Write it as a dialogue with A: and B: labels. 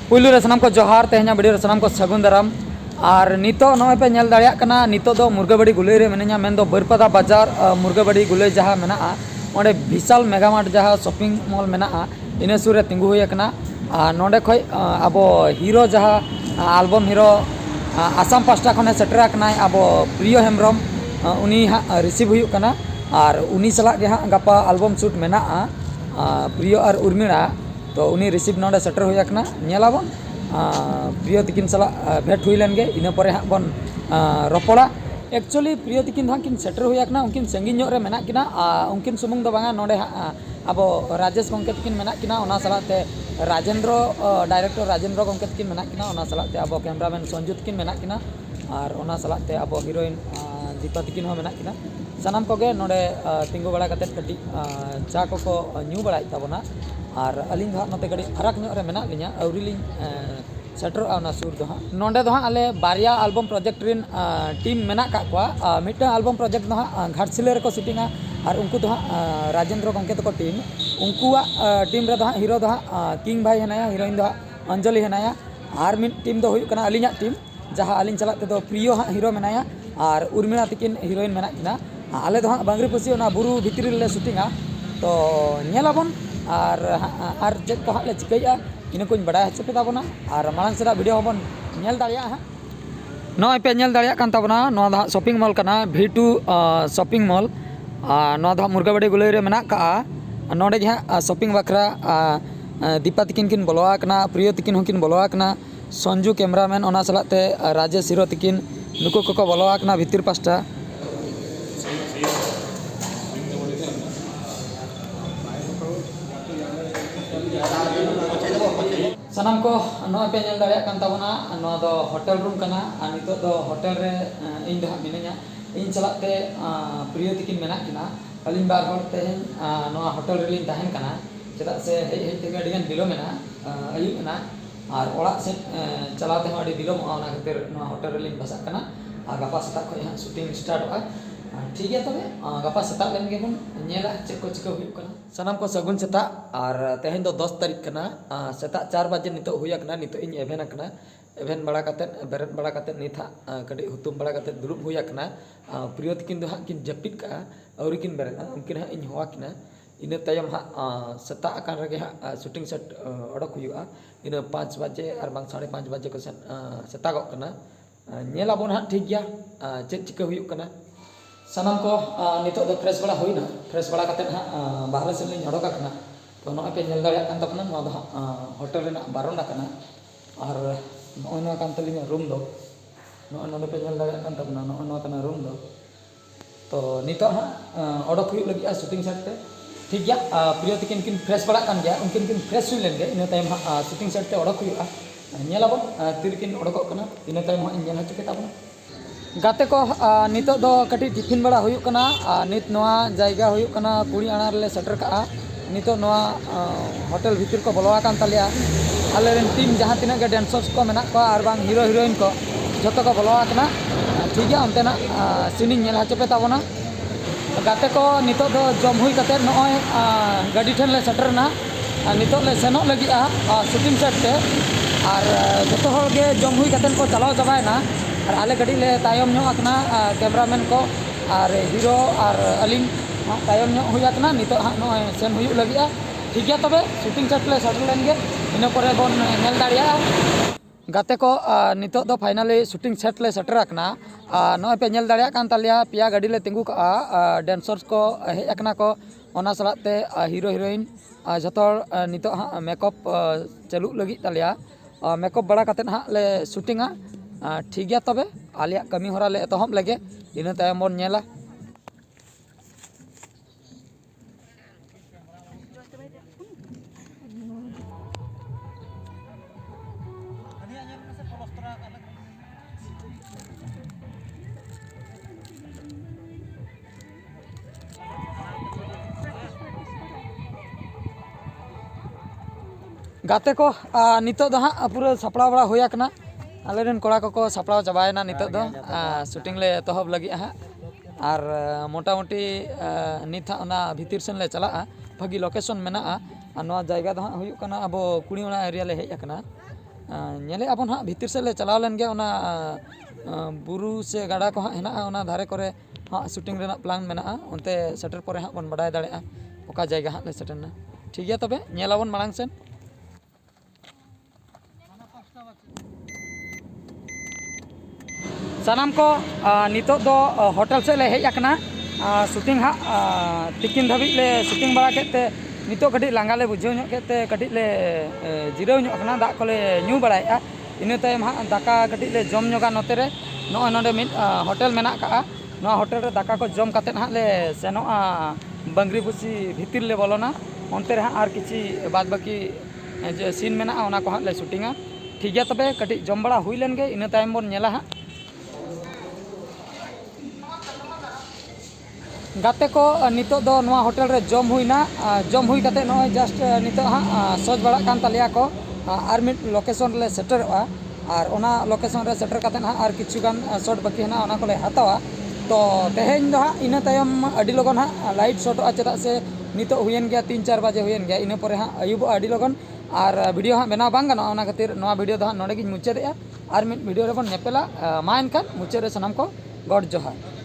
A: पुलू रे सनाम को जोहार तेहना वीडियो रे सनाम को सगुन दाराम और नितो नॉय पे नेल दाड़िया कना नितो दो मुर्गाबाड़ी गुलई रे मेनेኛ मेन दो बरपदा बाजार मुर्गाबाड़ी गुलई जहाँ मेना ओंडे विशाल मेगामार्ट जहाँ शॉपिंग मॉल मेना इना सुर रे तिंगु हुई कना नोंडे खय आबो हीरो जहाँ एल्बम हीरो आसाम पास्टा खने सेटर कना आबो प्रियो हेम्ब्रम उनी रिसीव हुई कना और उनी सलाह के हाँ गपा एल्बम शूट मेना प्रियो और उर्मिला तो उनी रिसीव नोंडे सेटर हुई कना नेलाबन प्रियो तकिन सला भेट हुई लेन गे इना परे हाँ बन रपड़ा एक्चुअली प्रियो तकिन हाँ किन सेटर हुई कना उनकिन संगीन ᱧᱚᱜ रे मेना किना उनकिन सुमुंग दो बांगा नोंडे आबो राजेश गंके तकिन मेना किना ओना सलाते राजेंद्र डायरेक्टर राजेंद्र गंके तकिन मेना किना ओना सलाते आबो कैमरामैन संजू तकिन मेना किना और ओना सलाते आबो हीरोइन दीपा तकिन हो मेना किना सानाम कोगे नोंडे तिंगु बड़ा कते कटी चा को न्यू बड़ाई ताबोना और अलिंग हाँ नोते गड़ी फरक ᱧᱚᱜ रे मेना लिया अवरीलिंग सेटर आना सुर दो हाँ नोंडे दो हाँ आले बारिया एल्बम प्रोजेक्ट रिन टीम मेना का कोआ मिट्टा एल्बम प्रोजेक्ट दो हाँ घाटसिले रे को शूटिंगा और उनको दो हाँ राजेंद्र गंके तो टीम उनकुआ टीम रे दो हाँ हीरो दो हाँ किंग भाई हेनाया हीरोइन दो हाँ अंजलि हेनाया और मिट टीम दो हुई कना अलिंगा टीम जहाँ अलिंग चलाते दो प्रियो हाँ हीरो मेनाया और उर्मिला तकिन हीरोइन मेना किना आले दो हाँ बांगरी पुसी ओना बुरु भितरी ले शूटिंगा तो नेलाबन और चेक को हाँ ले चिकैया इन को बड़ा हचो पे ताबोना और मांग सेरा वीडियो हबन नेल दाड़िया हाँ नॉय पे नेल दाड़िया कान ताबोना नोआ दा शॉपिंग मॉल कना V2 शॉपिंग मॉल नोआ दा मुर्गाबाड़ी गुलई रे मेना का नोडे गे हाँ शॉपिंग बखरा दीपा तकिन किन बोलवा कना प्रियो तकिन होकिन बोलवा कना संजू कैमरामैन ओना सलाते राजेश हीरो तकिन नुको को बोलवा कना भितर पास्टा सानाम को नॉय पे नेल दाड़िया कान ताबोना नोआ दो होटल रूम कना नितो दो होटल रे इन दो मिनेኛ इन चलाते प्रियो तकिन मेना किना अलिन बार होर तेहन नोआ होटल रे लिन तहन कना चेदा से हेज हेज ते अडिगन बिलो मेना अयुब ना और ओड़ा से चलाते हो अडी बिलो ओना खातिर नोआ होटल रे लिन बसा कना और गपा सता खय हां शूटिंग स्टार्ट होगा ठीक है तबे गपा सता लेन गे बन नेला चेक को चिका हुई कना सनाम को सगुन सता और तेहन दो 10 तारीख कना सता 4 बजे नितो हुई कना नितो इन एवेन कना एवेन बड़ा कते बेरत बड़ा कते निथा कडी हुतुम बड़ा कते दुरुब हुई कना प्रियो तकिन दो हां किन जपित का और किन बेरत उनकिन हां इन होवा किना इन तयम हां सता अकान रगे हां शूटिंग सेट अडक हुआ इन 5 बजे और बांग 5:30 बजे को सता गो कना नेलाबोन हां ठीक गया चेक चिका हुई कना सानाम को नितो दो फ्रेश बड़ा हुई ना फ्रेश बड़ा कते हाँ बाहर से लिंग हड़का कना तो नॉय पे नेल दाड़िया कान तबना नोआ दो होटल रेना बारोंडा कना और नॉय नोआ कान तलिंग रूम दो नॉय नोडे पे नेल दाड़िया कान तबना नॉय नोआ कना रूम दो तो नितो हाँ अडक हुई लगी शूटिंग सेट ते ठीक गया प्रियो तकिन किन फ्रेश बड़ा कान गया उनकिन किन फ्रेश हुई लेन गे इन टाइम हाँ शूटिंग सेट ते अडक हुई नेलाबन तिरकिन अडकोग कना इन टाइम हाँ इन नेल हचो ताबना गाते को नितो दो कटी टिफिन बड़ा हुई कना नित नोआ जायगा हुई कना कुड़ी आना ले सेटर का नितो नोआ होटल भीतर को बोलवा कान तालिया आले रेन टीम जहाँ तिना के डांसर्स को मेना को और बांग हीरो हीरोइन को जतो को बोलवा कना ठीक है अंतेना सीनिंग नेल हचो पे ताबोना गाते को नितो दो जम हुई कते नॉय गाड़ी ठन ले सेटर ना नितो ले सेनो लगी शूटिंग सेट ते और जतो हर गे जम हुई कते को चलाव चबायना और आले गाड़ी ले तायम ᱧᱚᱜ akna कैमरामैन को और हीरो और अलिंग तायम ᱧᱚᱜ हुई akna नितो हाँ नॉय सेन हुई लगी ठीक है तबे शूटिंग सेट ले सेटल लेन गे इन परे बन नेल दाड़िया गाते को नितो दो फाइनली शूटिंग सेट ले सेटर akna नॉय पे नेल दाड़िया कान तालिया पिया गाड़ी ले तिंगु का डांसर्स को हेज akna को ओना सलाते हीरो हीरोइन जतो नितो हाँ मेकअप चालू लगी तालिया मेकअप बड़ा कते हाँ ले शूटिंगा ठीक गया तबे आलिया कमी होरा ले एतहब लगे इन तायम बन नेला गाते को नितो दो हाँ पूरा सपड़ा बड़ा हुई कना आले रेन कोड़ा को सपड़ा चबायना नितो दो शूटिंग ले एतहब लगी हाँ और मोटामुटी नित हाँ ओना भितर सेन ले चला भागी लोकेशन मेना नोआ जायगा दो हाँ हुई कना अब कुड़ी ओना एरिया ले हेज कना नेले आबन हाँ भीतर से ले चलाव लेन गया ओना बुरु से गाड़ा को हाँ हेना ओना धारे करे हाँ शूटिंग रेना प्लान मेना उनते सेटर परे हाँ बन बड़ाय दाड़े ओका जायगा हाँ ले सेटरना ठीक गया तबे नेलाबन माड़ांग सेन सानाम को नितो दो होटल से ले हेज आकना शूटिंग हाँ तिकिन धाबी ले शूटिंग बड़ा केते नितो कटी लांगा ले बुझाव ᱧᱚᱜ केते कटी ले जिराव ᱧᱚᱜ आकना दाग को ले ᱧᱩ बड़ाया इना तायम हाँ दाका कटी ले जम ᱧᱚᱜᱟ नोते रे नॉय नोडे मिड होटल मेना का नॉ होटल रे दाका को जम काते हाँ ले सेनोआ बंगरी बुसी भीतर ले बोलोना उनते रे हाँ आर किछि बाद बाकी जे सीन मेना ओना को हाँ ले शूटिंगा ठीक गया तबे कटी जम बड़ा हुई लेन गे इना तायम बोन नेला हाँ गाते को नितो दो नवा होटल रे जम हुईना जम हुई काते नॉय जस्ट नितो हाँ सोच बड़ा कान तलिया को आर मिड लोकेशन ले सेटरवा और ओना लोकेशन रे सेटर काते हाँ आर किछु गान शॉट बाकी ना ओना को ले हतावा तो तेहेन दो हाँ इना तायम अडी लगन हाँ लाइट शॉटवा चेदा से नितो हुयन गया 3-4 बजे हुयन गया इना परे हाँ अयुब अडी लगन और वीडियो हाँ बनाव बांग गानो ओना खातिर नवा वीडियो दो हाँ नोडे गिन मुचादेया और मिड वीडियो रे बन नेपेला मा एनखान मुचाद रे सनाम को गॉड जोहार।